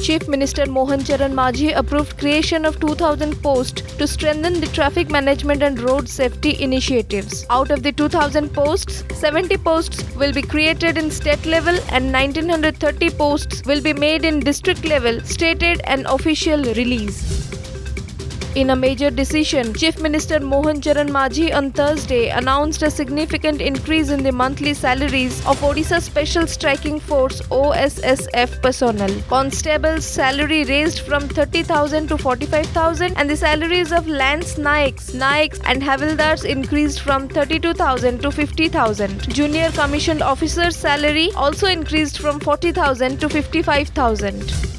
Chief Minister Mohan Charan Majhi approved creation of 2,000 posts to strengthen the traffic management and road safety initiatives. Out of the 2,000 posts, 70 posts will be created in state level and 1,930 posts will be made in district level, stated an official release. In a major decision, Chief Minister Mohan Charan Majhi on Thursday announced a significant increase in the monthly salaries of Odisha Special Striking Force OSSF personnel. Constables' salary raised from 30,000 to 45,000 and the salaries of Lance Naiks and Havildars increased from 32,000 to 50,000. Junior commissioned officers' salary also increased from 40,000 to 55,000.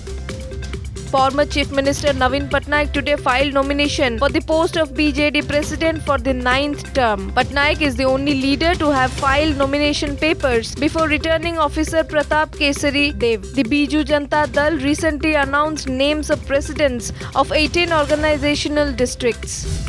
Former Chief Minister Naveen Patnaik today filed nomination for the post of BJD President for the 9th term. Patnaik is the only leader to have filed nomination papers before returning officer Pratap Kesari Dev. The Biju Janata Dal recently announced names of presidents of 18 organizational districts.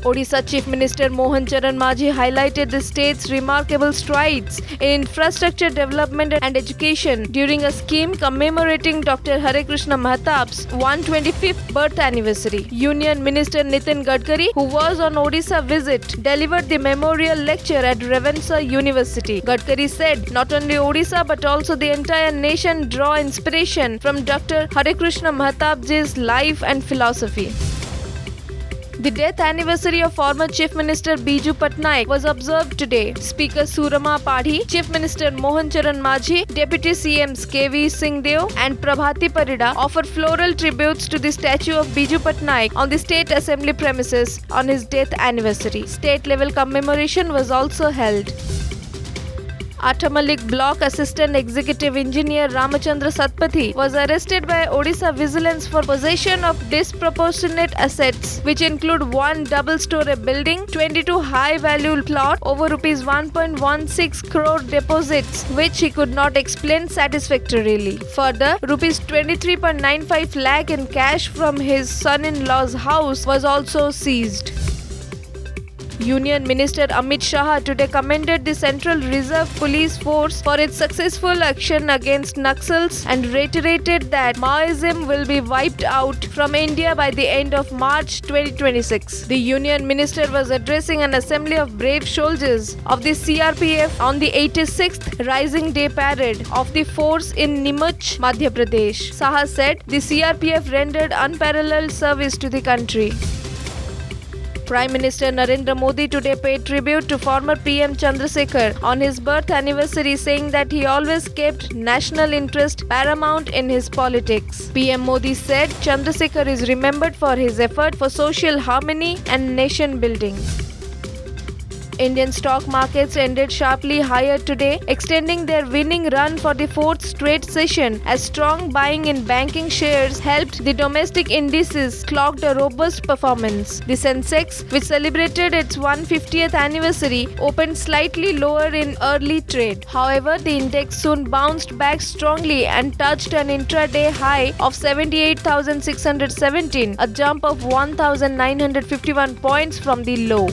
Odisha Chief Minister Mohan Charan Majhi highlighted the state's remarkable strides in infrastructure development and education during a scheme commemorating Dr. Hare Krishna Mahatab's 125th birth anniversary. Union Minister Nitin Gadkari, who was on Odisha visit, delivered the memorial lecture at Ravenshaw University. Gadkari said not only Odisha but also the entire nation draw inspiration from Dr. Hare Krishna Mahatab's life and philosophy. The death anniversary of former Chief Minister Biju Patnaik was observed today. Speaker Surama Padhi, Chief Minister Mohan Charan Majhi, Deputy CMs KV Singh Deo and Prabhati Parida offered floral tributes to the statue of Biju Patnaik on the State Assembly premises on his death anniversary. State-level commemoration was also held. Athamalik Block Assistant Executive Engineer Ramachandra Satpathy was arrested by Odisha Vigilance for possession of disproportionate assets, which include one double-story building, 22 high-value plot over rupees 1.16 crore deposits, which he could not explain satisfactorily. Further, rupees 23.95 lakh in cash from his son-in-law's house was also seized. Union Minister Amit Shah today commended the Central Reserve Police Force for its successful action against Naxals and reiterated that Maoism will be wiped out from India by the end of March 2026. The Union Minister was addressing an assembly of brave soldiers of the CRPF on the 86th Rising Day Parade of the force in Neemuch, Madhya Pradesh. Shah said the CRPF rendered unparalleled service to the country. Prime Minister Narendra Modi today paid tribute to former PM Chandrasekhar on his birth anniversary, saying that he always kept national interest paramount in his politics. PM Modi said Chandrasekhar is remembered for his effort for social harmony and nation building. Indian stock markets ended sharply higher today, extending their winning run for the fourth straight session as strong buying in banking shares helped the domestic indices clocked a robust performance. The Sensex, which celebrated its 150th anniversary, opened slightly lower in early trade. However, the index soon bounced back strongly and touched an intraday high of 78,617, a jump of 1,951 points from the low.